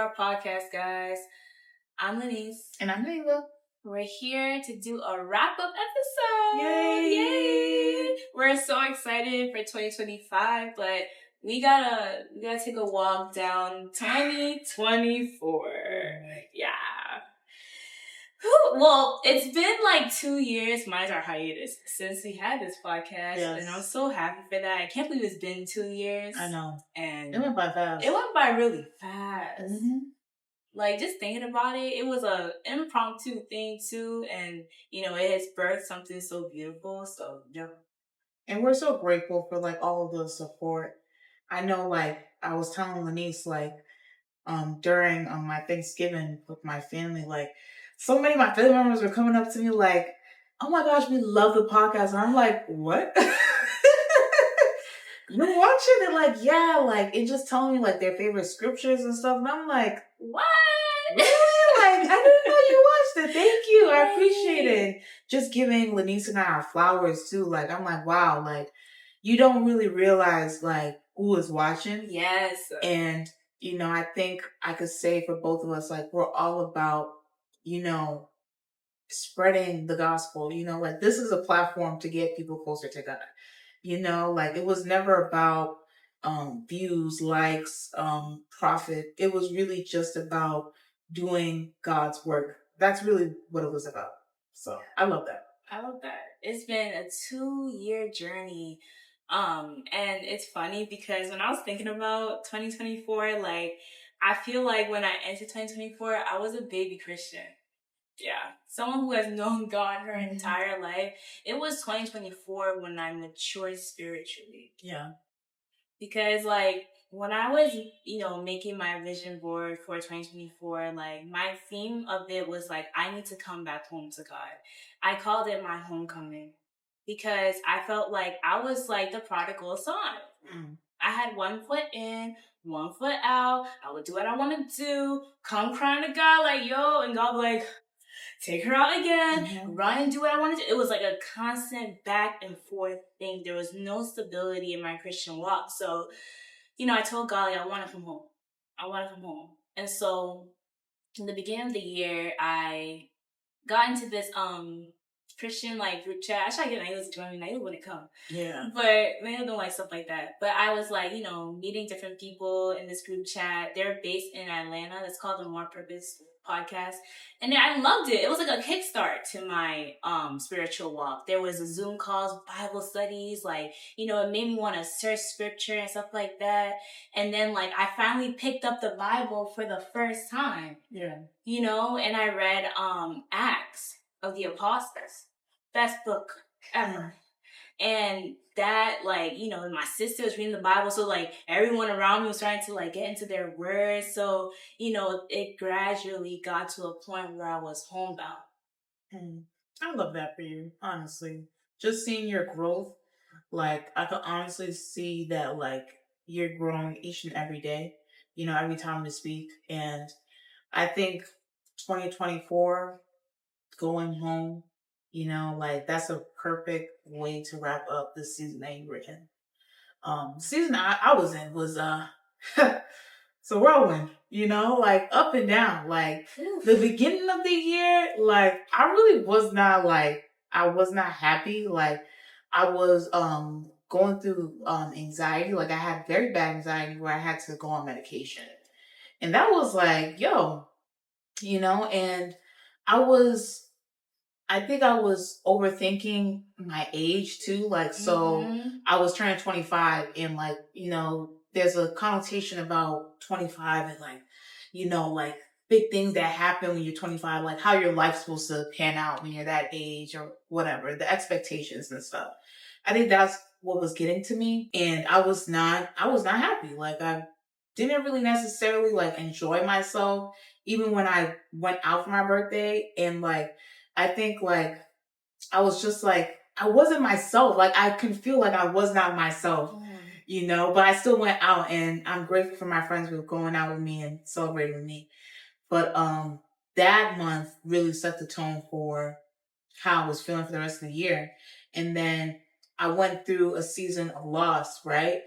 our podcast, guys. I'm Lenise. And I'm Layla. We're here to do a wrap-up episode. Yay! We're so excited for 2025, but we gotta take a walk down 2024. Yeah. Well, it's been like 2 years, minus our hiatus, since we had this podcast. Yes. And I'm so happy for that. I can't believe it's been 2 years. I know. And it went by fast. It went by really fast. Mm-hmm. Like, just thinking about it, it was an impromptu thing, too. And, it has birthed something so beautiful. So, yeah. And we're so grateful for, all of the support. I know, I was telling Lenise, during my Thanksgiving with my family, so many of my family members were coming up to me like, oh my gosh, we love the podcast. And I'm like, what? You're watching it? Yeah, it just telling me, their favorite scriptures and stuff. And I'm like, what? Really? I didn't know you watched it. Thank you. I appreciate it. Just giving Lenise and I our flowers, too. I'm like, wow, you don't really realize, who is watching. Yes. And, I think I could say for both of us, we're all about, spreading the gospel. This is a platform to get people closer to God. It was never about views, likes, profit. It was really just about doing God's work. That's really what it was about. So I love that. It's been a 2-year journey. And it's funny because when I was thinking about 2024, I feel like when I entered 2024, I was a baby Christian. Yeah. Someone who has known God her entire life. It was 2024 when I matured spiritually. Yeah. Because when I was, making my vision board for 2024, my theme of it was I need to come back home to God. I called it my homecoming because I felt like I was the prodigal son. I had one foot in, one foot out. I would do what I want to do, come crying to God yo, and God would take her out again, run and do what I wanted to. It was a constant back and forth thing. There was no stability in my Christian walk. So, I told God, I want to come home. I want to come home. And so, in the beginning of the year, I got into this Christian group chat. I tried to get Naila to join me. Naila wouldn't come. Yeah. But Naila don't like stuff like that. But I was meeting different people in this group chat. They're based in Atlanta. It's called the More Purpose Podcast. And I loved it. It was a kickstart to my spiritual walk. There was a Zoom calls, Bible studies, it made me want to search scripture and stuff like that. And then I finally picked up the Bible for the first time. Yeah. And I read Acts of the Apostles. Best book ever. And that, my sister was reading the Bible, so, everyone around me was trying to, get into their words. So, it gradually got to a point where I was homebound. I love that for you, honestly. Just seeing your growth, I can honestly see that, you're growing each and every day, every time you speak. And I think 2024, going home, that's a perfect way to wrap up the season that you were in. Season I was in was it's a whirlwind, up and down. The beginning of the year, I really was not I was not happy. I was going through anxiety. I had very bad anxiety where I had to go on medication. And that was and I think I was overthinking my age too. So I was turning 25 and there's a connotation about 25 and big things that happen when you're 25, how your life's supposed to pan out when you're that age or whatever, the expectations and stuff. I think that's what was getting to me. And I was not happy. I didn't really necessarily enjoy myself, even when I went out for my birthday. And I think I was just I wasn't myself. I could feel I was not myself, but I still went out, and I'm grateful for my friends who were going out with me and celebrating with me. But that month really set the tone for how I was feeling for the rest of the year. And then I went through a season of loss, right?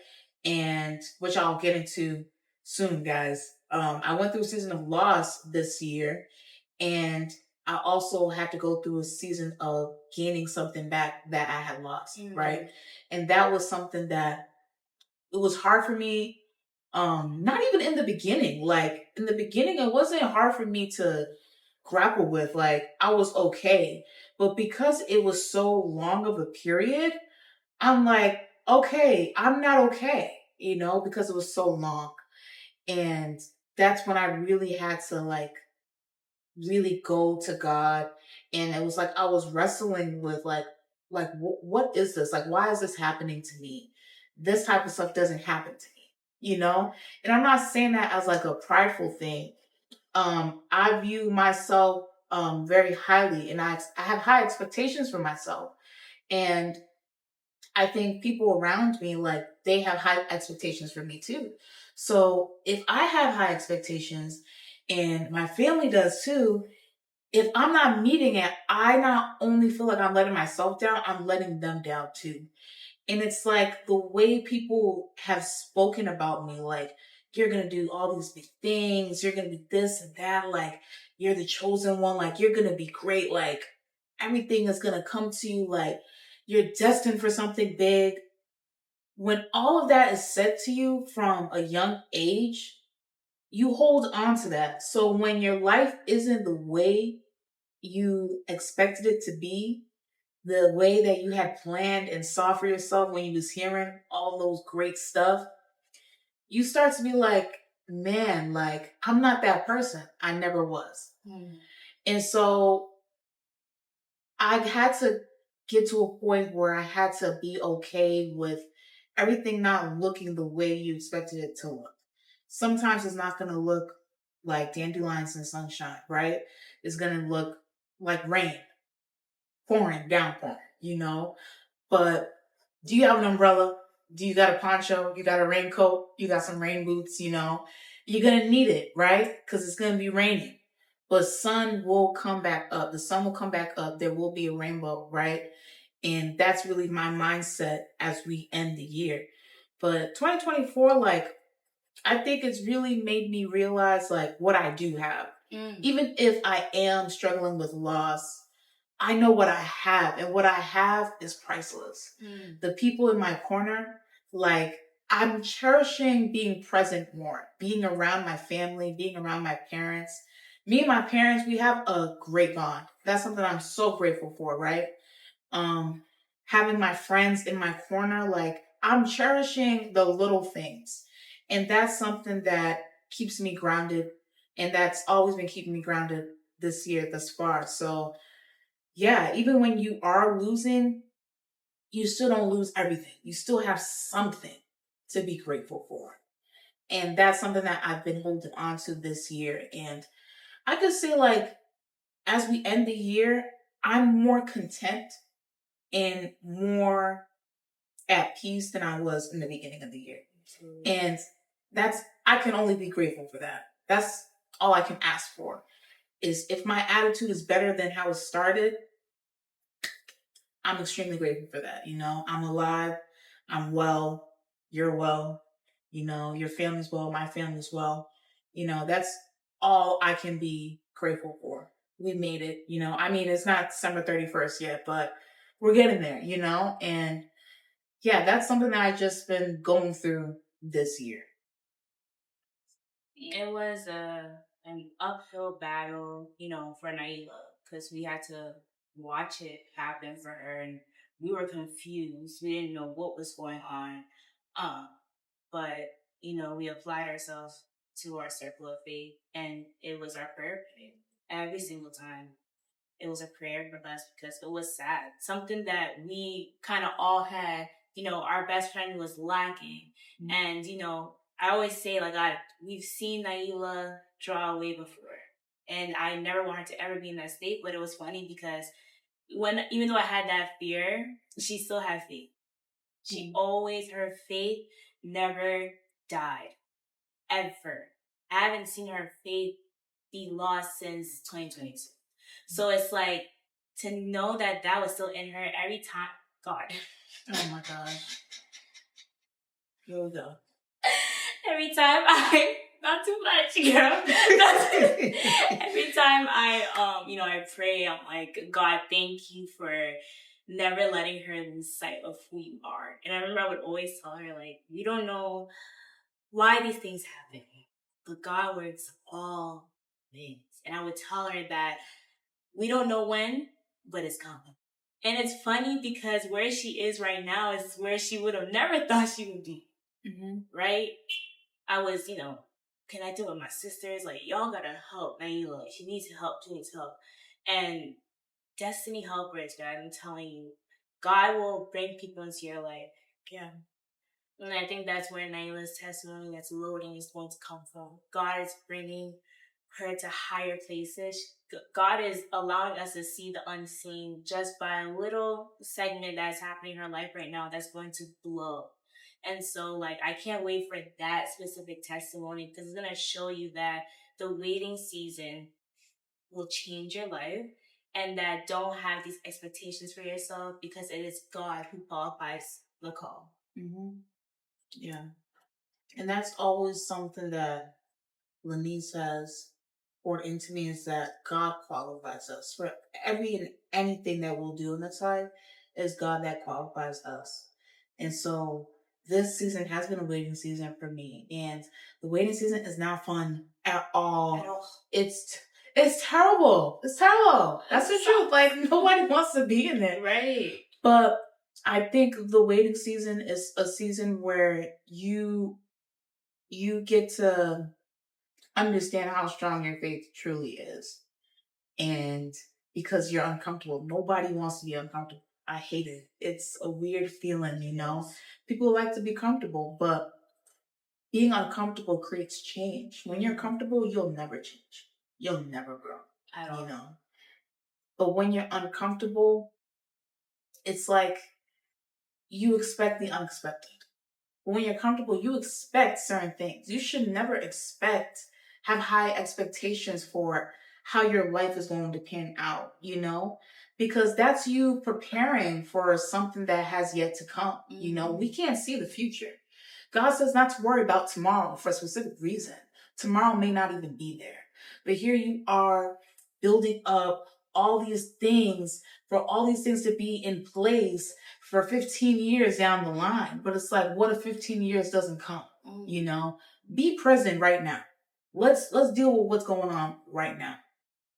And which I'll get into soon, guys. I went through a season of loss this year, and I also had to go through a season of gaining something back that I had lost, right? And that was something that it was hard for me. Not even in the beginning. Like in the beginning, it wasn't hard for me to grapple with. Like I was okay, but because it was so long of a period, I'm like, okay, I'm not okay, because it was so long. And that's when I really had to like really go to God. And it was like I was wrestling with what is this? Like, why is this happening to me? This type of stuff doesn't happen to me, And I'm not saying that as like a prideful thing. I view myself very highly, and I have high expectations for myself. And I think people around me, like, they have high expectations for me too. So if I have high expectations and my family does too, if I'm not meeting it, I not only feel like I'm letting myself down, I'm letting them down too. And it's like the way people have spoken about me, like, you're going to do all these big things, you're going to do this and that, like, you're the chosen one, like, you're going to be great, like, everything is going to come to you, like, you're destined for something big. When all of that is said to you from a young age, you hold on to that. So when your life isn't the way you expected it to be, the way that you had planned and saw for yourself when you was hearing all those great stuff, you start to be like, man, like, I'm not that person. I never was. And so I had to get to a point where I had to be okay with everything not looking the way you expected it to look. Sometimes it's not going to look like dandelions and sunshine, right? It's going to look like rain, downpouring. But do you have an umbrella? Do you got a poncho? You got a raincoat? You got some rain boots? You're going to need it, right? Because it's going to be raining. But sun will come back up. The sun will come back up. There will be a rainbow, right? And that's really my mindset as we end the year. But 2024, like, I think it's really made me realize, like, what I do have. Even if I am struggling with loss, I know what I have, and what I have is priceless. The people in my corner, like, I'm cherishing being present more, being around my family, being around my parents. Me and my parents, we have a great bond. That's something I'm so grateful for, right? Having my friends in my corner, like, I'm cherishing the little things. And that's something that keeps me grounded. And that's always been keeping me grounded this year thus far. So yeah, even when you are losing, you still don't lose everything. You still have something to be grateful for. And that's something that I've been holding on to this year. And I could say, like, as we end the year, I'm more content and more at peace than I was in the beginning of the year. And I can only be grateful for that. That's all I can ask for, is if my attitude is better than how it started, I'm extremely grateful for that. I'm alive, I'm well, you're well, your family's well, my family's well. That's all I can be grateful for. We made it, I mean, it's not December 31st yet, but we're getting there, and yeah, that's something that I just been going through this year. It was an uphill battle, for Naila, because we had to watch it happen for her, and we were confused. We didn't know what was going on. But we applied ourselves to our circle of faith, and it was our prayer faith every single time. It was a prayer for us because it was sad. Something that we kind of all had, our best friend was lacking. Mm-hmm. And, I always say, like, we've seen Naila draw away before. And I never wanted to ever be in that state. But it was funny because even though I had that fear, she still had faith. She always, her faith never died. Ever. I haven't seen her faith be lost since 2022. So it's like, to know that was still in her every time. God. Oh my gosh. Here we go. Every time I Not too much, girl. Every time I pray, I'm like, God, thank you for never letting her lose sight of who you are. And I remember I would always tell her, like, you don't know why these things happen, but God works all things. And I would tell her that we don't know when, but it's coming. And it's funny because where she is right now is where she would have never thought she would be. Mm-hmm. Right? I was, connected with my sisters. Like, y'all gotta help Naila. She needs help. She needs help. And destiny helpers, guys, I'm telling you, God will bring people into your life. Yeah. And I think that's where Naila's testimony that's loading is going to come from. God is bringing her to higher places. God is allowing us to see the unseen just by a little segment that's happening in her life right now that's going to blow. And so, like, I can't wait for that specific testimony because it's going to show you that the waiting season will change your life and that don't have these expectations for yourself because it is God who qualifies the call. Mm-hmm. Yeah. And that's always something that Lenise has poured into me is that God qualifies us for anything that we'll do in this life is God that qualifies us. And so this season has been a waiting season for me. And the waiting season is not fun at all. It's terrible. It's terrible. That's the truth. Like nobody wants to be in it. Right. But I think the waiting season is a season where you get to understand how strong your faith truly is. And because you're uncomfortable, nobody wants to be uncomfortable. I hate it. It's a weird feeling, People like to be comfortable, but being uncomfortable creates change. When you're comfortable, you'll never change. You'll never grow. At all. But when you're uncomfortable, it's like you expect the unexpected. When you're comfortable, you expect certain things. You should never have high expectations for how your life is going to pan out, because that's you preparing for something that has yet to come. Mm-hmm. We can't see the future. God says not to worry about tomorrow for a specific reason. Tomorrow may not even be there. But here you are building up all these things for all these things to be in place for 15 years down the line. But it's like, what if 15 years doesn't come? Be present right now. Let's deal with what's going on right now,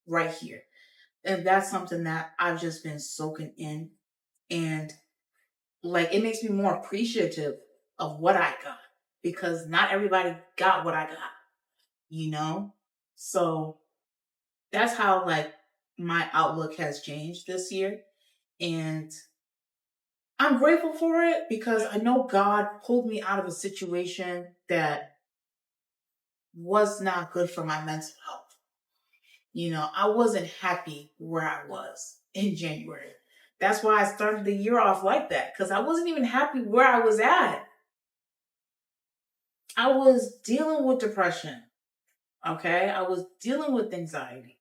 right here. And that's something that I've just been soaking in. And like, it makes me more appreciative of what I got because not everybody got what I got, So that's how like my outlook has changed this year. And I'm grateful for it because I know God pulled me out of a situation that was not good for my mental health. I wasn't happy where I was in January. That's why I started the year off like that because I wasn't even happy where I was at. I was dealing with depression. Okay. I was dealing with anxiety.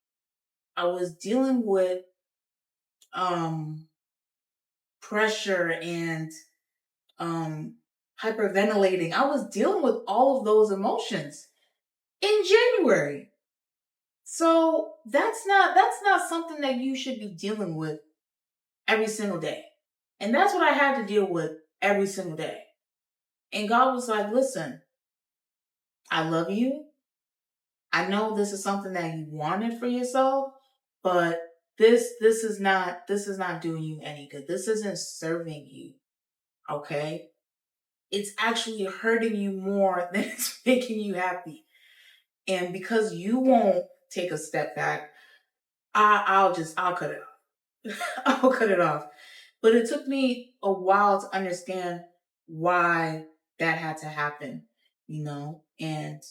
I was dealing with, pressure and, hyperventilating. I was dealing with all of those emotions in January. So that's not something that you should be dealing with every single day. And that's what I had to deal with every single day. And God was like, listen, I love you. I know this is something that you wanted for yourself, but this is not doing you any good. This isn't serving you. Okay? It's actually hurting you more than it's making you happy. And because you won't take a step back, I'll cut it off. I'll cut it off. But it took me a while to understand why that had to happen, and,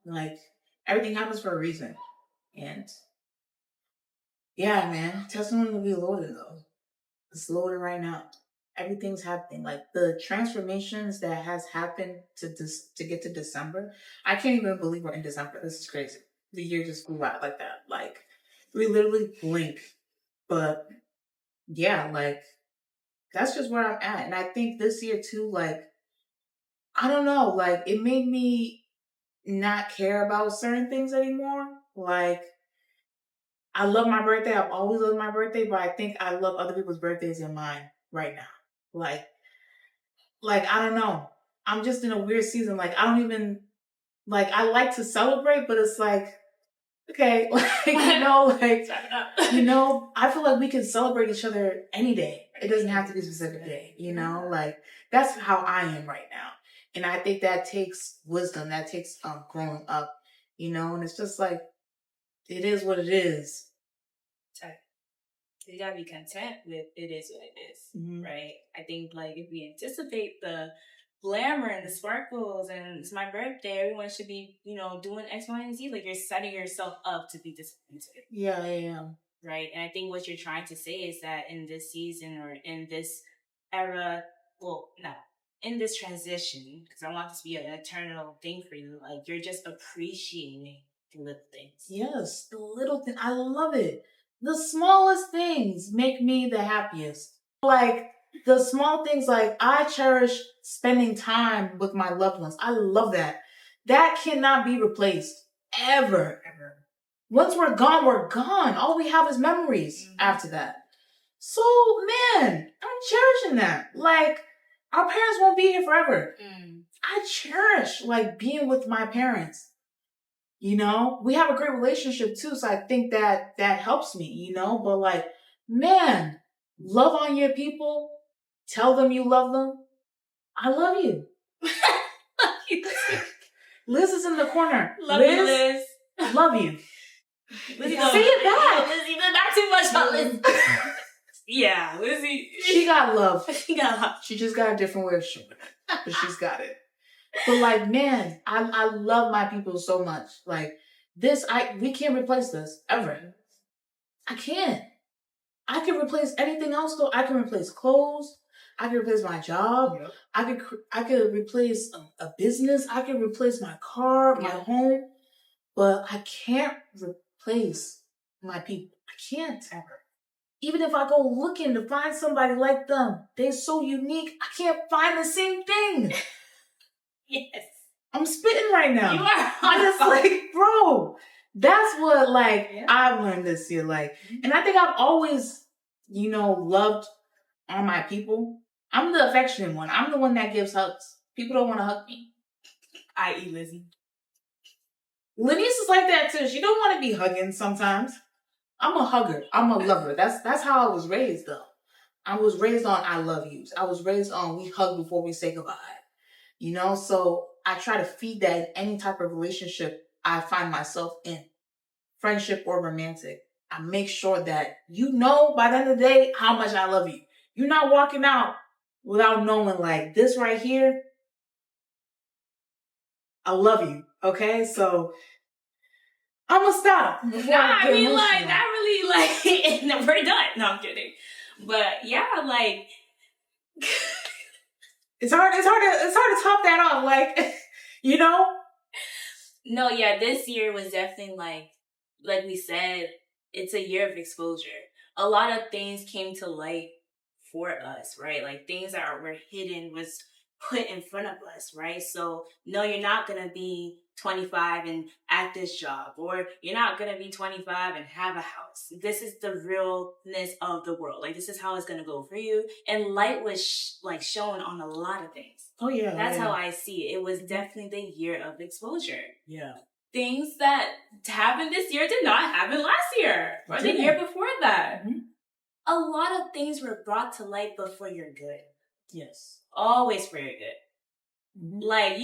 like everything happens for a reason. And yeah, man, testimony will be loaded though. It's loaded right now. Everything's happening. Like the transformations that has happened to get to December. I can't even believe we're in December. This is crazy. The year just flew out like that. Like we literally blink. But yeah, like that's just where I'm at. And I think this year too, like I don't know, like, it made me not care about certain things anymore. Like, I love my birthday. I've always loved my birthday, but I think I love other people's birthdays than mine right now. Like, I don't know. I'm just in a weird season. Like, I don't even, like, I like to celebrate, but it's like, okay, like, I feel like we can celebrate each other any day. It doesn't have to be a specific day, like, that's how I am right now. And I think that takes wisdom, that takes growing up, and it's just like, it is what it is. You gotta be content with it is what it is, right? I think, like, if we anticipate the glamour and the sparkles and it's my birthday, everyone should be, doing X, Y, and Z. Like, you're setting yourself up to be disappointed. Yeah, I am. Right? And I think what you're trying to say is that in this season or in this era, in this transition, because I want this to be an eternal thing for you, like, you're just appreciating the little things. Yes, the little thing. I love it. The smallest things make me the happiest. Like, the small things, like, I cherish spending time with my loved ones. I love that. That cannot be replaced. Ever. Once we're gone, we're gone. All we have is memories after that. So, man, I'm cherishing that. Like, our parents won't be here forever. I cherish, like, being with my parents. We have a great relationship too, so I think that helps me, but like, man, love on your people, tell them you love them. I love you. Liz is in the corner. Love you, Liz. Love you. Lizzie, say it back. Lizzie, not too much on Liz. Yeah, Lizzie. She got love. She got love. She just got a different way of showing it, but she's got it. But like, man, I love my people so much. Like, we can't replace this ever. I can't. I can replace anything else though. I can replace clothes. I can replace my job. Yep. I could replace a business. I can replace my car, my home. But I can't replace my people. I can't ever. Even if I go looking to find somebody like them, they're so unique. I can't find the same thing. Yes. I'm spitting right now. You are. I'm just like, bro, that's what, I've learned this year. Like, and I think I've always, loved on my people. I'm the affectionate one. I'm the one that gives hugs. People don't want to hug me. I.e. Lizzie. Lenice is like that too. She don't want to be hugging sometimes. I'm a hugger. I'm a lover. That's how I was raised though. I was raised on I love yous. I was raised on we hug before we say goodbye. So I try to feed that in any type of relationship I find myself in, friendship or romantic. I make sure that by the end of the day how much I love you. You're not walking out without knowing, like, this right here, I love you. Okay, so I'm gonna stop. That really, no, we're done. No, I'm kidding. But yeah, like. It's hard to top that off, like, No, yeah, this year was definitely like we said, it's a year of exposure. A lot of things came to light for us, right? Like, things that were hidden was put in front of us, right? So, no, you're not going to be 25 and at this job, or you're not going to be 25 and have a house. This is the realness of the world. Like, this is how it's going to go for you. And light was shown on a lot of things. Oh, yeah. That's how I see it. It was definitely the year of exposure. Yeah. Things that happened this year did not happen last year or the year before that. Mm-hmm. A lot of things were brought to light, but for your good. Yes. Always for your good. Mm-hmm. Like,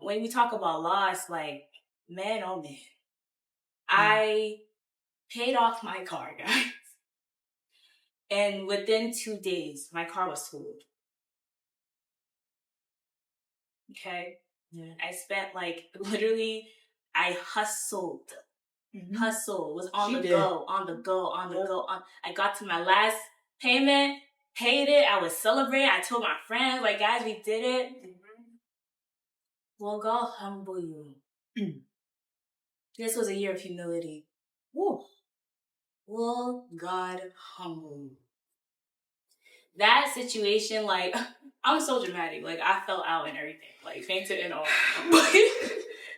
when we talk about loss, like, man, oh man. I paid off my car, guys. And within 2 days, my car was totaled. Okay? Yeah. I spent, literally, I hustled. Mm-hmm. Hustle was on the go. I got to my last payment, paid it. I was celebrating. I told my friends, guys, we did it. Mm-hmm. Well, God humble you. Mm. This was a year of humility. Woo. Will God humble you? that situation, like, I'm so dramatic. Like, I fell out and everything. Like, fainted and all.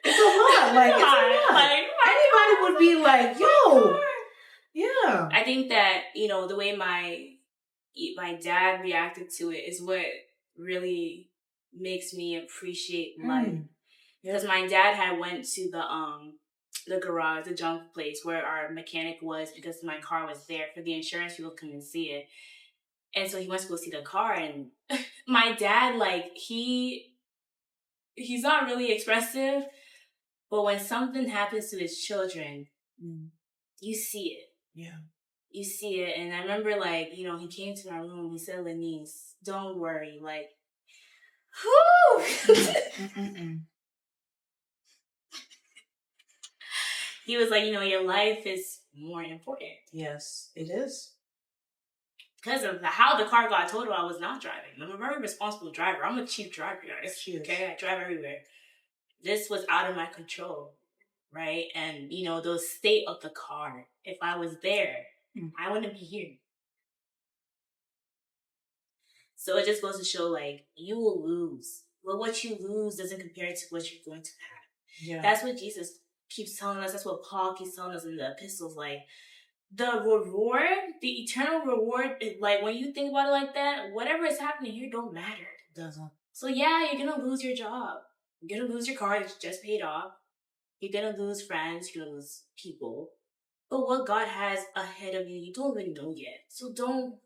It's a lot. Like, it's a lot. Like, anybody would be like, yo. Yeah. I think that, the way my dad reacted to it is what really makes me appreciate life. Because my dad had went to the garage, the junk place where our mechanic was, because my car was there for the insurance people come and see it. And so he went to go see the car, and my dad, like, he's not really expressive, but when something happens to his children, you see it. Yeah. You see it. And I remember, like, he came to my room, he said, Lenise, don't worry, like, whoo! He was like, your life is more important. Yes, it is. Because of how the car got totaled, I was not driving. I'm a very responsible driver. I'm a cheap driver, guys. Okay, I drive everywhere. This was out of my control, right? And, the state of the car, if I was there, I wouldn't be here. So it just goes to show, like, you will lose. But what you lose doesn't compare to what you're going to have. Yeah. That's what Jesus keeps telling us. That's what Paul keeps telling us in the epistles. Like, the reward, the eternal reward, like, when you think about it like that, whatever is happening here don't matter. It doesn't. So yeah, you're going to lose your job. You're going to lose your car that you just paid off. You're going to lose friends. You're going to lose people. But what God has ahead of you, you don't really know yet. So don't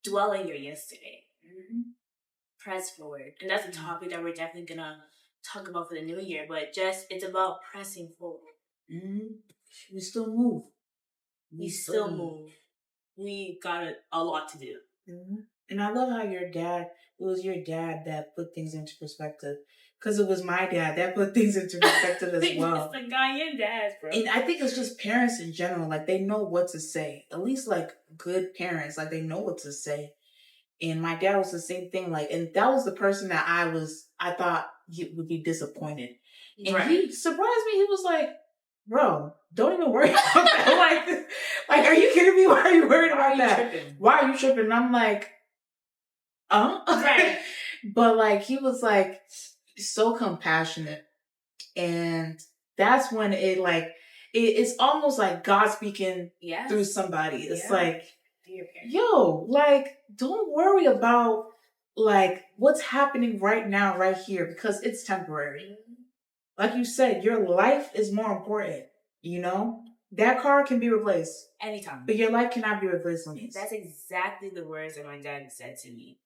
dwell in your yesterday. Press forward. And that's a topic that we're definitely going to talk about for the new year. But it's about pressing forward. We still move. We still move. We got a lot to do. And I love how it was your dad that put things into perspective. Because it was my dad that put things into perspective as well. It's the Ghanaian dads, bro. And I think it's just parents in general. Like, they know what to say. At least, like, good parents. Like, they know what to say. And my dad was the same thing. Like, and that was the person that I thought he would be disappointed. And he surprised me. He was like, bro, don't even worry about that. like, are you kidding me? Why are you worried about that? Why are you tripping? And I'm like, right. But, like, he was, like, so compassionate. And that's when it's almost like God speaking through somebody. It's like, yo, like, don't worry about, like, what's happening right now, right here, because it's temporary. Like you said, your life is more important, That car can be replaced. Anytime. But your life cannot be replaced, Lenise. That's exactly the words that my dad said to me.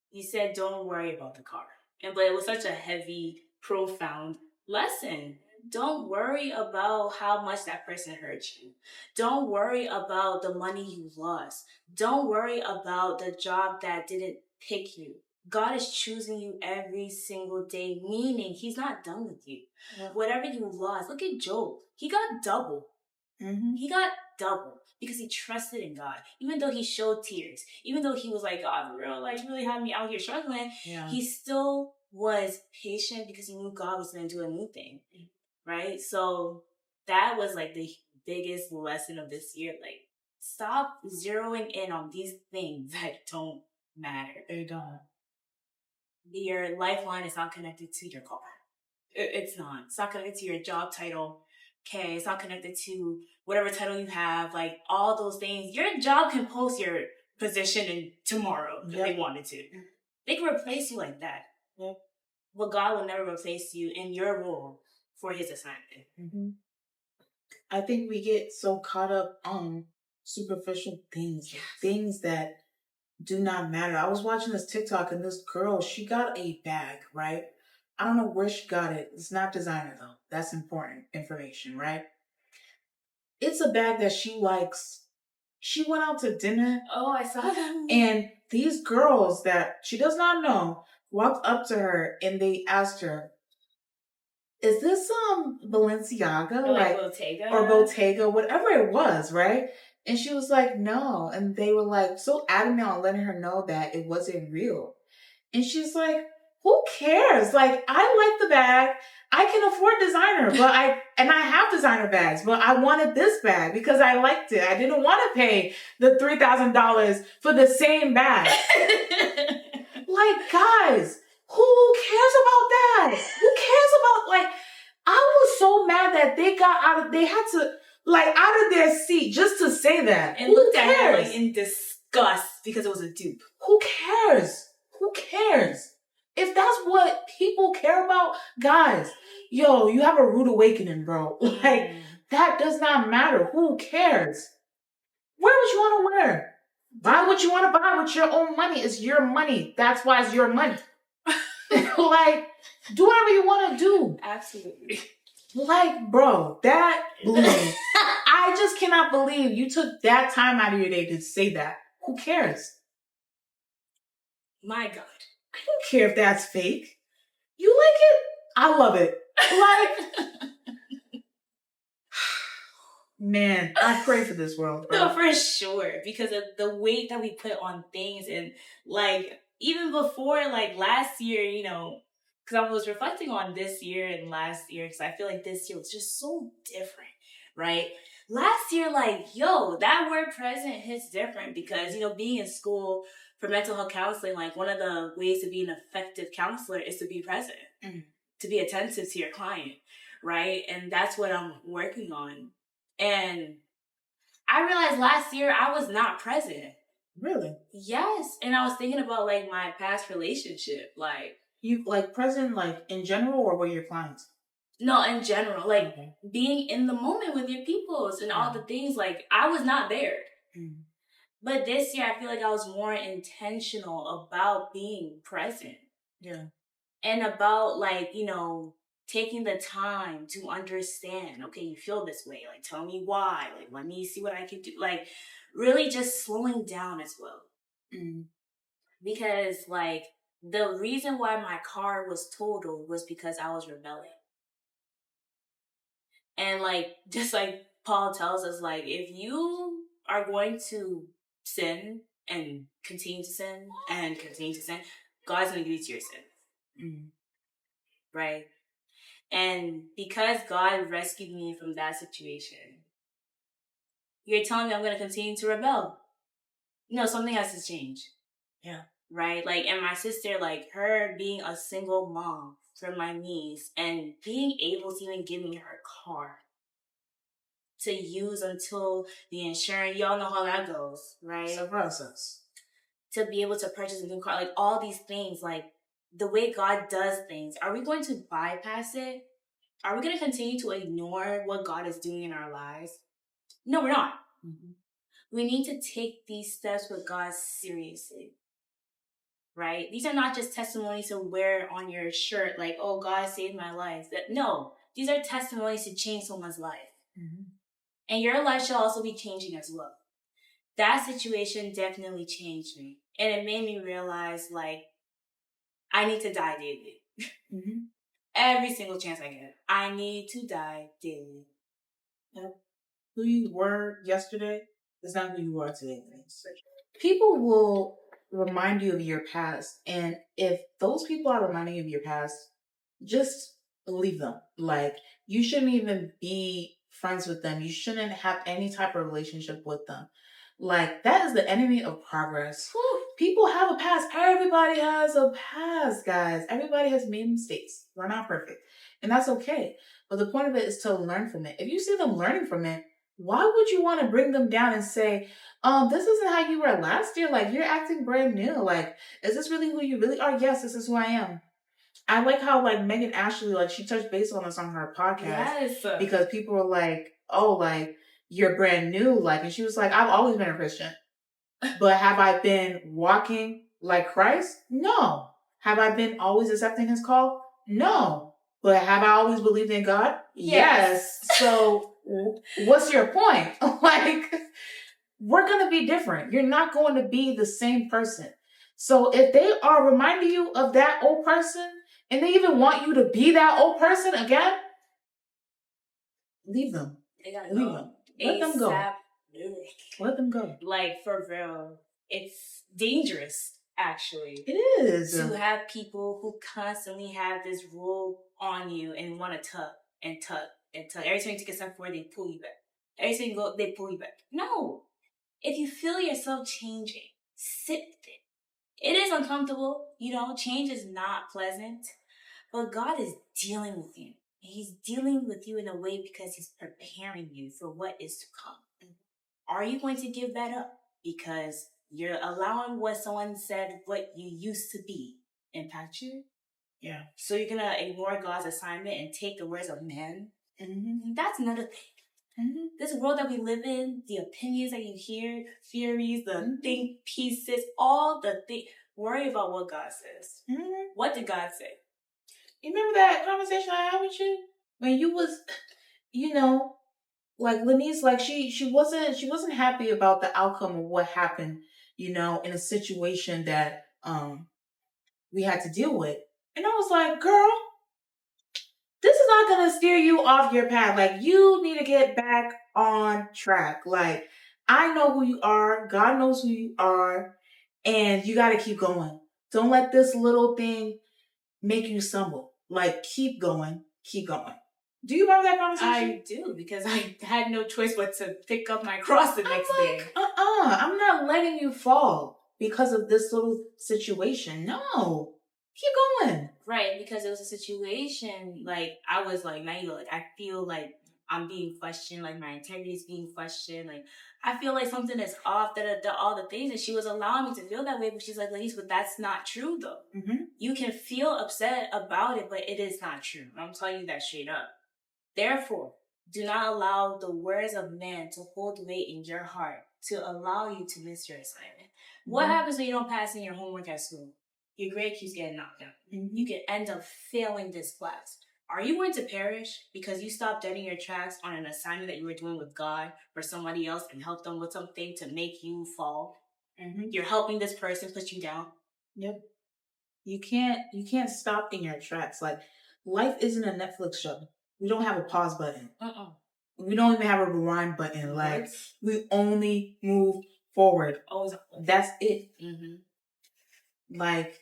He said, don't worry about the car. But it was such a heavy, profound lesson. Don't worry about how much that person hurt you. Don't worry about the money you lost. Don't worry about the job that didn't pick you. God is choosing you every single day, meaning he's not done with you. Yeah. Whatever you lost, look at Job. He got double. He got double because he trusted in God. Even though he showed tears, even though he was like, God, for real, like, you really had me out here struggling, he still was patient because he knew God was going to do a new thing. Right? So that was, like, the biggest lesson of this year. Like, stop zeroing in on these things that don't matter. They don't. Your lifeline is not connected to your car. It's not. It's not connected to your job title. Okay? It's not connected to whatever title you have. Like, all those things. Your job can post your position in tomorrow if they wanted to. They can replace you like that. But God will never replace you in your role for his assignment. I think we get so caught up on superficial things, things that do not matter. I was watching this TikTok and this girl, she got a bag, right? I don't know where she got it. It's not designer though. That's important information, right? It's a bag that she likes. She went out to dinner. Oh, I saw that. And these girls that she does not know walked up to her and they asked her, is this Balenciaga? Or like Bottega? Or Bottega, whatever it was, right? And she was like, no. And they were like so adamant on letting her know that it wasn't real. And she's like, who cares? Like, I like the bag. I can afford designer, but I have designer bags, but I wanted this bag because I liked it. I didn't want to pay the $3,000 for the same bag. Like, guys, who cares about that? Who cares about, like, I was so mad that they had to, like, out of their seat just to say that. And looked at her, like, in disgust because it was a dupe. Who cares? Who cares? If that's what people care about, guys, yo, you have a rude awakening, bro. Like, that does not matter. Who cares? Wear what you want to wear. Buy what you want to buy with your own money. It's your money. That's why it's your money. Like, do whatever you want to do. Absolutely. Like, bro, that blew me. I just cannot believe you took that time out of your day to say that. Who cares? My God. I don't care if that's fake. You like it? I love it. Like, man, I pray for this world, bro. No, for sure. Because of the weight that we put on things. And, like, even before, like, last year, you know, because I was reflecting on this year and last year, because I feel like this year was just so different, right? Last year, like, yo, that word present hits different because, you know, being in school for mental health counseling, like, one of the ways to be an effective counselor is to be present, to be attentive to your client, right? And that's what I'm working on. And I realized last year I was not present. Really? Yes. And I was thinking about, like, my past relationship, like... You, like, present, like, in general, or with your clients? No, in general. Like, being in the moment with your peoples and all the things, like, I was not there. But this year, I feel like I was more intentional about being present. Yeah. And about, like, you know, taking the time to understand, okay, you feel this way. Like, tell me why. Like, let me see what I can do. Like, really just slowing down as well. Because, like, the reason why my car was totaled was because I was rebelling. And, like, just like Paul tells us, like, if you are going to sin and continue to sin and continue to sin, God's going to give you to your sin. Right? And because God rescued me from that situation, you're telling me I'm going to continue to rebel. No, something has to change. Yeah. Right? Like, and my sister, like, her being a single mom for my niece and being able to even give me her car to use until the insurance, y'all know how that goes, right? It's a process. To be able to purchase a new car, like, all these things, like, the way God does things, are we going to bypass it? Are we going to continue to ignore what God is doing in our lives? No, we're not. We need to take these steps with God seriously. Right? These are not just testimonies to wear on your shirt, like, oh, God saved my life. No, these are testimonies to change someone's life. And your life should also be changing as well. That situation definitely changed me. And it made me realize, like, I need to die daily. Every single chance I get. I need to die daily. Who you were yesterday is not who you are today. People will remind you of your past. And if those people are reminding you of your past, just leave them. Like, you shouldn't even be friends with them. You shouldn't have any type of relationship with them. Like, that is the enemy of progress. People have a past. Everybody has a past, guys. Everybody has made mistakes. We're not perfect. And that's okay. But the point of it is to learn from it. If you see them learning from it, why would you want to bring them down and say, this isn't how you were last year? Like, you're acting brand new. Like, is this really who you really are? Yes, this is who I am. I like how, like, Megan Ashley, like, she touched base on this on her podcast. Yes. Because people were like, oh, like, you're brand new. Like, and she was like, I've always been a Christian. But have I been walking like Christ? No. Have I been always accepting his call? No. But have I always believed in God? Yes. So what's your point? Like, we're going to be different. You're not going to be the same person. So if they are reminding you of that old person and they even want you to be that old person again, leave them. They gotta leave go. them. Let them go. ASAP. Let them go. Like, for real. It's dangerous. actually. It is. To have people who constantly have this rule on you and want to tug and tug and tug. Every time you take a step forward, they pull you back. Every time you go, they pull you back. No. If you feel yourself changing, sit with it. It is uncomfortable. Change is not pleasant. But God is dealing with you. He's dealing with you in a way because he's preparing you for what is to come. Are you going to give that up? Because you're allowing what someone said, what you used to be, impact you? Yeah. So you're going to ignore God's assignment and take the words of men? Mm-hmm. That's another thing. Mm-hmm. This world that we live in, the opinions that you hear, theories, the think pieces, all the things. Worry about what God says. Mm-hmm. What did God say? You remember that conversation I had with you when you was, like Lenise, like she wasn't happy about the outcome of what happened, in a situation that we had to deal with, and I was like, girl, this is not gonna steer you off your path. Like, you need to get back on track. Like, I know who you are. God knows who you are, and you got to keep going. Don't let this little thing make you stumble. Like, keep going, keep going. Do you remember that conversation? I do, because I had no choice but to pick up my cross the next day. I'm not letting you fall because of this little situation. No, keep going. Right, because it was a situation, like, I was like, Naila, like, I feel like I'm being questioned, like, my integrity is being questioned, like, I feel like something is off, all the things, and she was allowing me to feel that way, but she's like, Ladies, but that's not true, though. Mm-hmm. You can feel upset about it, but it is not true. I'm telling you that straight up. Therefore, do not allow the words of men to hold weight in your heart to allow you to miss your assignment. Mm-hmm. What happens when you don't pass in your homework at school? Your grade keeps getting knocked down. Mm-hmm. You can end up failing this class. Are you going to perish because you stopped dead in your tracks on an assignment that you were doing with God or somebody else and helped them with something to make you fall? Mm-hmm. You're helping this person put you down. Yep. You can't stop in your tracks. Like, life isn't a Netflix show. We don't have a pause button. We don't even have a rewind button. Like, we only move forward. That's it. Mm-hmm. Like,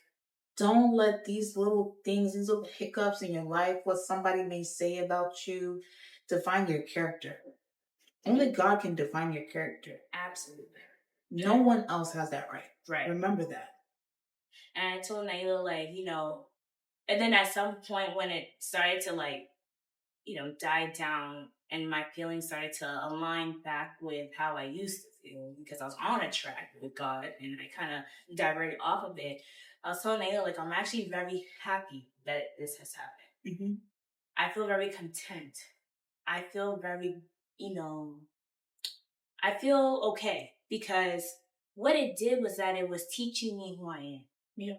don't let these little things, these little hiccups in your life, what somebody may say about you, define your character. Only God can define your character. Absolutely. No one else has that right. Right. Remember that. And I told Naila, like, and then at some point when it started to, like, die down and my feelings started to align back with how I used to feel because I was on a track with God and I kind of diverted off of it. I was telling Naila, like, I'm actually very happy that this has happened. Mm-hmm. I feel very content. I feel very, I feel okay because what it did was that it was teaching me who I am. Yeah.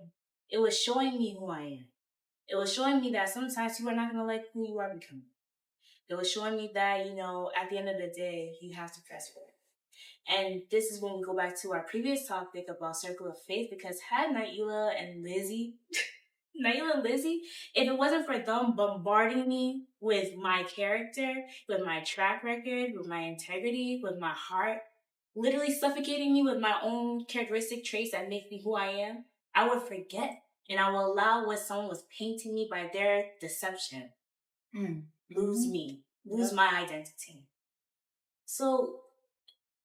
It was showing me who I am. It was showing me that sometimes you are not going to like who you are becoming. It was showing me that, at the end of the day, you have to press forward. And this is when we go back to our previous topic about circle of faith, because had Naila and Lizzie, if it wasn't for them bombarding me with my character, with my track record, with my integrity, with my heart, literally suffocating me with my own characteristic traits that make me who I am, I would forget. And I will allow what someone was painting me by their deception. Lose me, lose my identity. So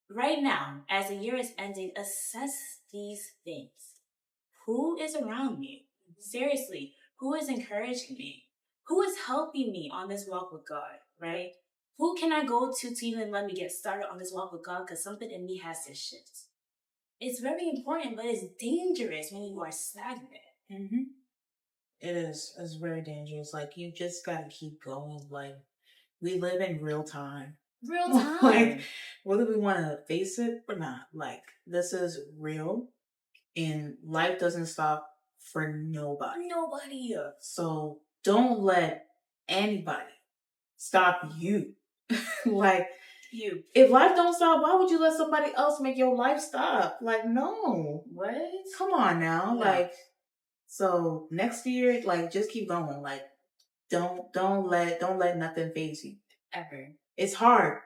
right now, as the year is ending, assess these things. Who is around me? Seriously, who is encouraging me? Who is helping me on this walk with God, right? Who can I go to even let me get started on this walk with God? Because something in me has to shift. It's very important, but it's dangerous when you are stagnant. Mm-hmm. It is. It's very dangerous. Like, you just gotta keep going. Like, we live in real time. Real time. Like, whether we want to face it or not, like, this is real, and life doesn't stop for nobody. Nobody. So don't let anybody stop you. Like, you. If life don't stop, why would you let somebody else make your life stop? Like, no. What? Come on now. No. Like, so next year, like, just keep going. Like, don't let nothing faze you. Ever. It's hard,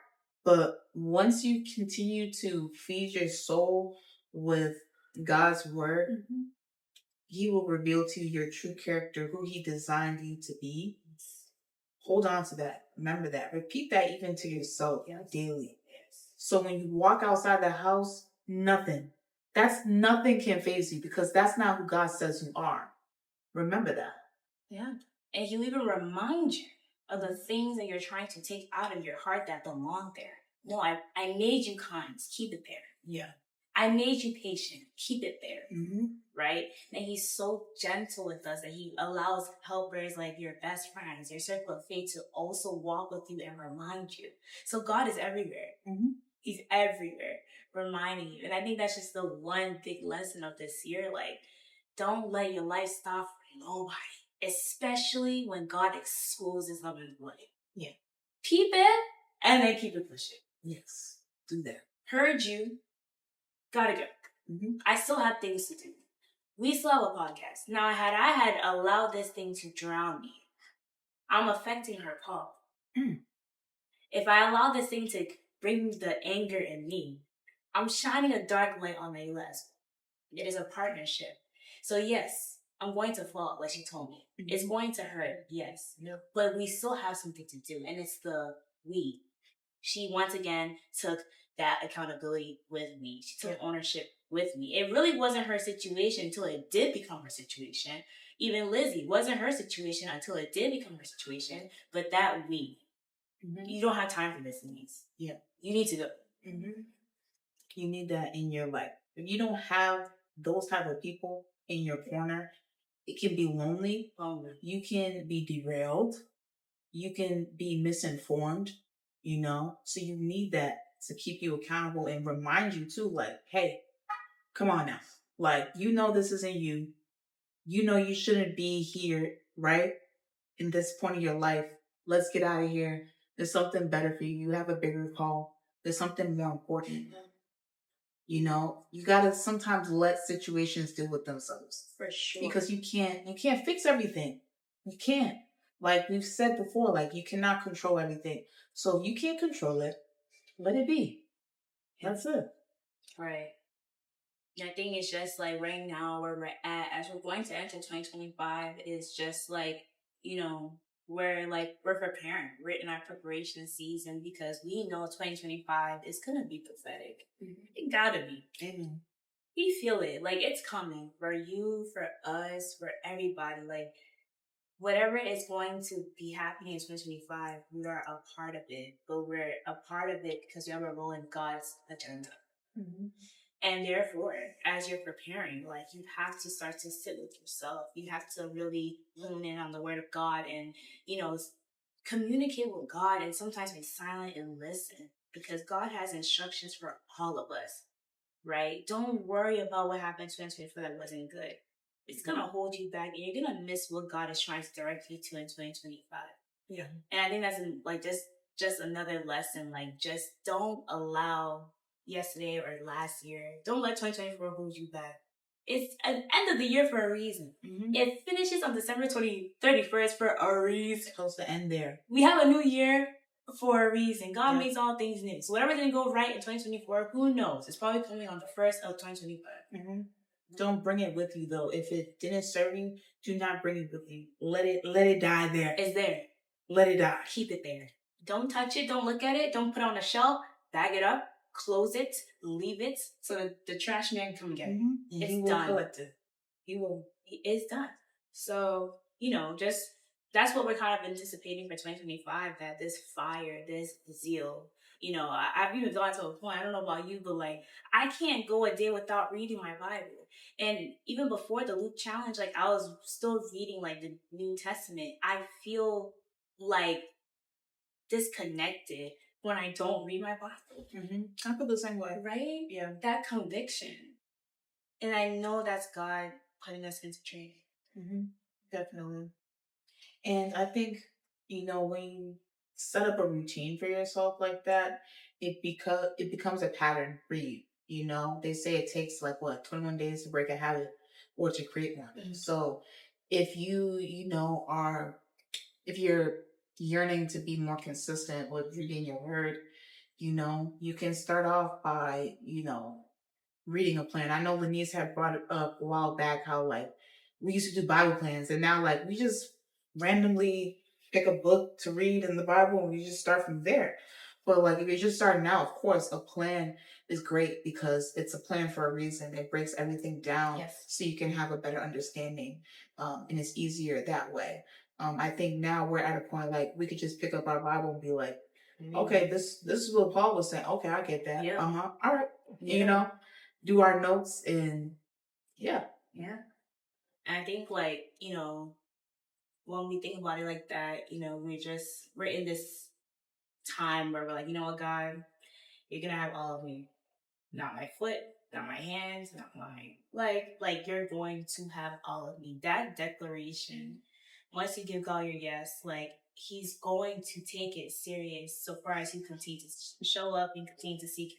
but once you continue to feed your soul with God's word, he will reveal to you your true character, who he designed you to be. Hold on to that. Remember that. Repeat that even to yourself daily. So when you walk outside the house, nothing can faze you, because that's not who God says you are. Remember that. Yeah. And he'll even remind you of the things that you're trying to take out of your heart that belong there. No, I made you kind. Keep it there. Yeah. I made you patient. Keep it there. Right? And he's so gentle with us that he allows helpers like your best friends, your circle of faith, to also walk with you and remind you. So God is everywhere. He's everywhere, reminding you. And I think that's just the one big lesson of this year. Like, don't let your life stop for nobody, especially when God exposes them in the light. Yeah. Keep it, and then keep it pushing. Yes. Do that. Heard you. Gotta go. I still have things to do. We still have a podcast. Now, had I had allowed this thing to drown me, I'm affecting her call. If I allow this thing to bring the anger in me, I'm shining a dark light on my less. It is a partnership. So yes, I'm going to fall, like she told me. It's going to hurt, yes. But we still have something to do, and it's the we. She once again took that accountability with me. She took ownership with me. It really wasn't her situation until it did become her situation. Even Lizzie wasn't her situation until it did become her situation. But that we. You don't have time for this, Denise. Yeah. You need to go. You need that in your life. If you don't have those type of people in your corner, it can be lonely. You can be derailed. You can be misinformed, So you need that to keep you accountable and remind you too, like, hey, come on now. Like, this isn't you. You shouldn't be here, right? In this point of your life. Let's get out of here. There's something better for you. You have a bigger call. There's something more important. You gotta sometimes let situations deal with themselves. For sure. Because you can't fix everything. You can't. Like we've said before, like you cannot control everything. So if you can't control it, let it be. That's it. Right. I think it's just like right now where we're at, as we're going to enter 2025, is just like, we're preparing. We're in our preparation season because we know 2025 is going to be pathetic. It gotta be. We feel it. Like, it's coming for you, for us, for everybody. Like, whatever is going to be happening in 2025, we are a part of it. But we're a part of it because we have a role in God's agenda. And therefore, as you're preparing, like, you have to start to sit with yourself. You have to really lean in on the word of God and, communicate with God, and sometimes be silent and listen, because God has instructions for all of us, right? Don't worry about what happened in 2024 that wasn't good. It's going to hold you back, and you're going to miss what God is trying to direct you to in 2025. Yeah. And I think that's like just another lesson. Like, just don't allow yesterday or last year. Don't let 2024 hold you back. It's an end of the year for a reason. It finishes on December 31st for a reason. It's supposed to end there. We have a new year for a reason. God makes all things new. So whatever didn't go right in 2024, who knows? It's probably coming on the 1st of 2025. Don't bring it with you, though. If it didn't serve you, do not bring it with you. Let it die there. It's there. Let it die. Keep it there. Don't touch it. Don't look at it. Don't put it on a shelf. Bag it up. Close it. Leave it so that the trash man can come get it. It's done. Collect it. He will. It's done. So, just that's what we're kind of anticipating for 2025, that this fire, this zeal, I've even gone to a point, I don't know about you, but like, I can't go a day without reading my Bible. And even before the Luke challenge, like, I was still reading like the New Testament. I feel like disconnected when I don't read my Bible. I feel the same way. Right? Yeah. That conviction. And I know that's God putting us into training. Definitely. And I think, when you set up a routine for yourself like that, it becomes a pattern for you. They say it takes 21 days to break a habit or to create one. So if if you're yearning to be more consistent with reading your word, you can start off by, reading a plan. I know Lenise had brought it up a while back how like we used to do Bible plans, and now like we just randomly pick a book to read in the Bible and we just start from there. But like if you're just starting out, of course, a plan is great because it's a plan for a reason. It breaks everything down so you can have a better understanding, and it's easier that way. I think now we're at a point like we could just pick up our Bible and be like, okay, this is what Paul was saying. Okay, I get that. Yeah. All right. Yeah. You know, do our notes and yeah. Yeah. And I think like, when we think about it like that, we're in this time where we're like, you know what, God, you're gonna have all of me. Not my foot, not my hands, not my like you're going to have all of me. That declaration, once you give God your yes, like he's going to take it serious so far as you continue to show up and continue to seek him.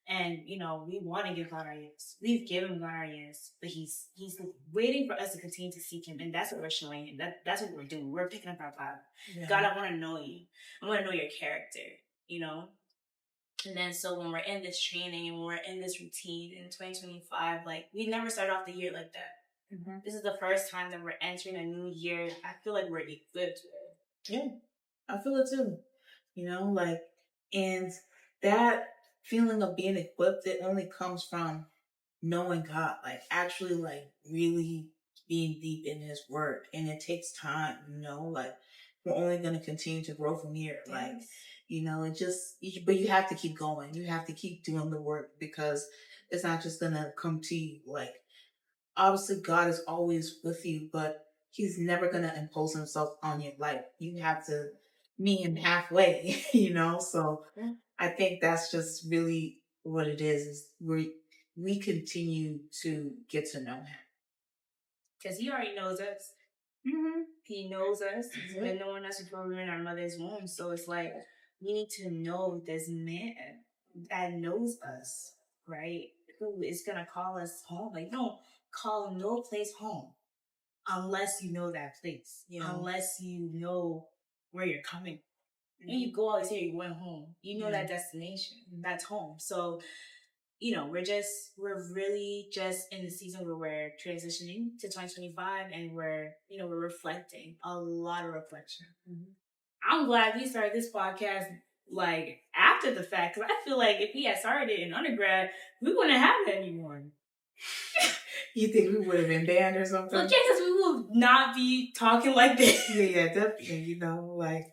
And we want to give God our yes. We've given God our yes, but He's waiting for us to continue to seek Him, and that's what we're showing. And that's what we're doing. We're picking up our Bible. Yeah. God, I want to know you. I want to know your character. And then so when we're in this training and when we're in this routine in 2025, like we never started off the year like that. Mm-hmm. This is the first time that we're entering a new year. I feel like we're equipped. Yeah, I feel it too. And that feeling of being equipped, it only comes from knowing God, like actually like really being deep in his word. And it takes time, like we're only going to continue to grow from here. Yes. Like, but you have to keep going. You have to keep doing the work because it's not just going to come to you. Like, obviously God is always with you, but he's never going to impose himself on your life. You have to meet him halfway, So I think that's just really what it is we continue to get to know him. Because he already knows us. Mm-hmm. He knows us. He's been knowing us before we were in our mother's womb. So it's like, we need to know this man that knows us, right? Who is going to call us home. Like, don't call no place home unless you know that place. Unless you know where you're coming. And you go out here, you went home. You know that destination. That's home. So we're really just in the season where we're transitioning to 2025 and we're reflecting, a lot of reflection. Mm-hmm. I'm glad we started this podcast like after the fact, because I feel like if we had started it in undergrad, we wouldn't have it anymore. You think we would have been banned or something? Well, because we would not be talking like this. Yeah, definitely,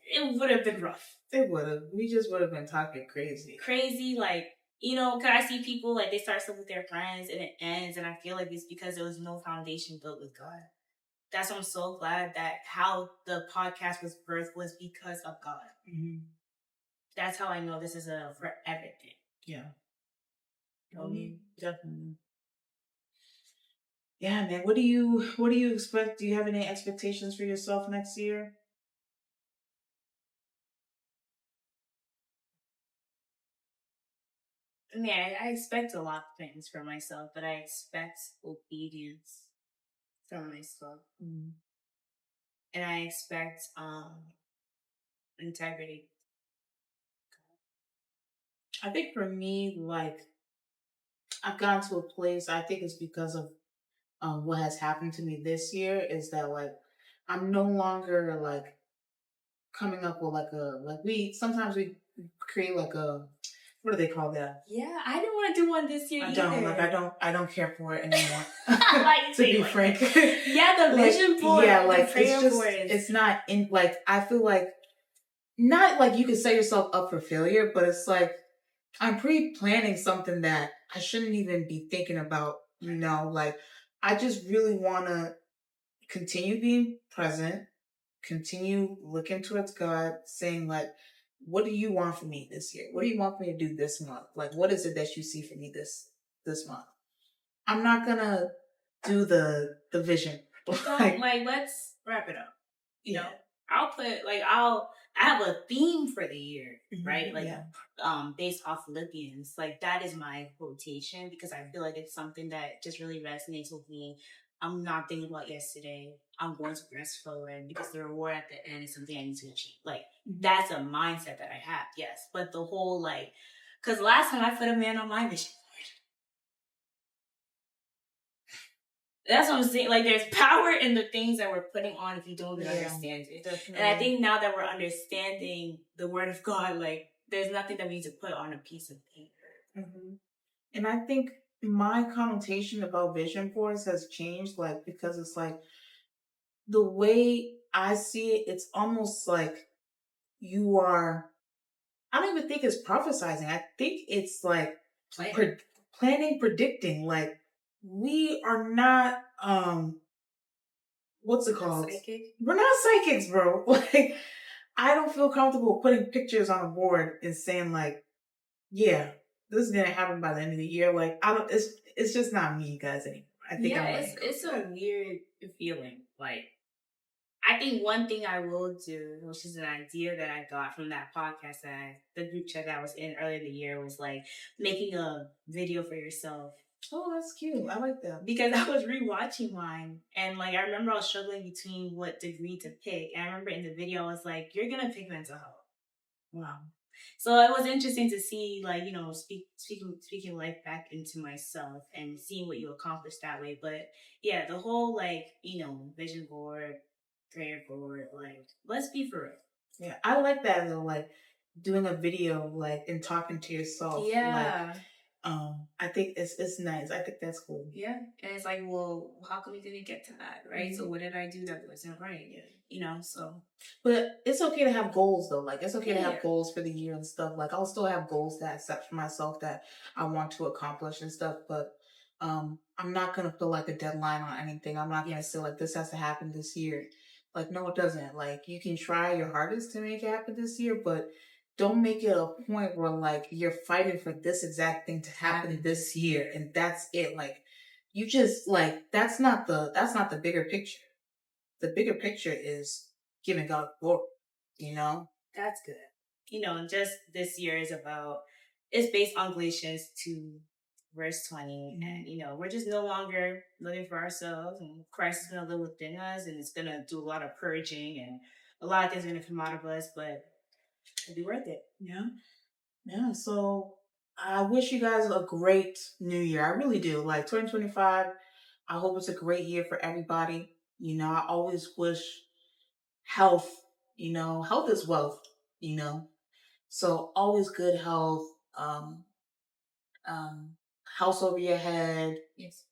it would have been rough. It would have. We just would have been talking crazy. Cause I see people, like, they start stuff with their friends and it ends, and I feel like it's because there was no foundation built with God. That's why I'm so glad that how the podcast was birthed was because of God. Mm-hmm. That's how I know this is a forever thing. Yeah. Definitely. Yeah, man. What do you expect? Do you have any expectations for yourself next year? Yeah, I expect a lot of things for myself, but I expect obedience from myself. Mm-hmm. And I expect integrity. I think for me, like, I've gotten to a place, I think it's because of what has happened to me this year, is that, like, I'm no longer, like, coming up with, sometimes we create, like, what do they call that? Yeah, I didn't want to do one this year either. I don't care for it anymore. To be frank. Yeah, the vision board. Yeah, like, it's not in, like, I feel like, not like you can set yourself up for failure, but it's like, I'm pre-planning something that I shouldn't even be thinking about, like, I just really want to continue being present, continue looking towards God, saying, like, what do you want from me this year? What do you want me to do this month? Like, what is it that you see for me this month? I'm not gonna do the vision. Let's wrap it up. I'll put I have a theme for the year, right? Based off Philippians. Like, that is my quotation because I feel like it's something that just really resonates with me. I'm not thinking about yesterday. I'm going to press forward because the reward at the end is something I need to achieve. Like, that's a mindset that I have, yes. But the whole, because last time I put a man on my vision board. That's what I'm saying. Like, there's power in the things that we're putting on if you don't even understand it. Definitely. And I think now that we're understanding the word of God, like, there's nothing that we need to put on a piece of paper. Mm-hmm. And I think my connotation about vision boards has changed, like, because it's like the way I see it, it's almost like you are, I don't even think it's prophesizing. I think it's like planning, predicting. Like, we are not, what's it called? Psychic? We're not psychics, bro. Like, I don't feel comfortable putting pictures on a board and saying like, yeah, this is gonna happen by the end of the year. Like, I don't. It's just not me, guys. Anymore. I think it's a weird feeling. Like, I think one thing I will do, which is an idea that I got from that podcast the group chat that I was in earlier in the year, was like making a video for yourself. Oh, that's cute. I like that. Because I was rewatching mine, and like I remember I was struggling between what degree to pick. And I remember in the video I was like, "You're gonna pick mental health." Wow. So it was interesting to see, like, you know, speaking life back into myself and seeing what you accomplished that way. But yeah, the whole, like, you know, vision board, prayer board, like, let's be for real. Yeah, I like that though. Like, doing a video, like, and talking to yourself. Yeah. Like, I think it's nice. I think that's cool. Yeah. And it's like, well, how come we didn't get to that, right? Mm-hmm. So what did I do that wasn't right? Yeah. You know, so. But it's okay to have goals though. Like, it's okay to have goals for the year and stuff. Like, I'll still have goals that I set for myself that I want to accomplish and stuff. But I'm not gonna put like a deadline on anything. I'm not gonna say like this has to happen this year. Like, no, it doesn't. Like, you can try your hardest to make it happen this year, but don't make it a point where like you're fighting for this exact thing to happen this year and that's it. Like, you just like that's not the bigger picture. The bigger picture is giving God glory, you know? That's good. You know, just this year is it's based on Galatians 2, verse 20. Mm-hmm. And, you know, we're just no longer living for ourselves, and Christ is going to live within us, and it's going to do a lot of purging, and a lot of things are going to come out of us, but it'll be worth it. Yeah. Yeah. So I wish you guys a great new year. I really do. Like, 2025, I hope it's a great year for everybody. You know, I always wish health, you know, health is wealth, you know. So always good health, house over your head, yes,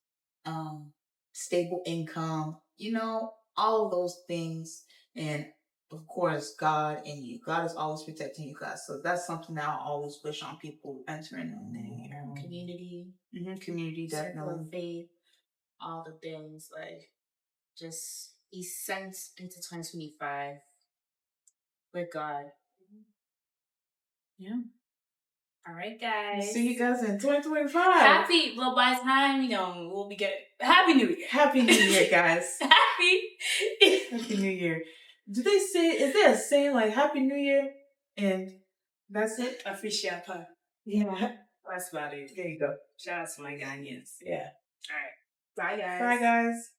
stable income, you know, all of those things. And of course, God and you. God is always protecting you guys. So that's something that I always wish on people entering the new year. Community. Mm-hmm. Community, circle definitely. Of faith, all the things, like, just be sent into 2025 with God. Yeah. All right, guys. See you guys in 2025. Well, by the time, you know, we'll be getting Happy New Year. Happy New Year, guys. Happy New Year. Do they say, is there a saying like Happy New Year? And that's it? Official part. Yeah. That's about it. There you go. Shout out to my Ghanaians. Yeah. All right. Bye, guys. Bye, guys.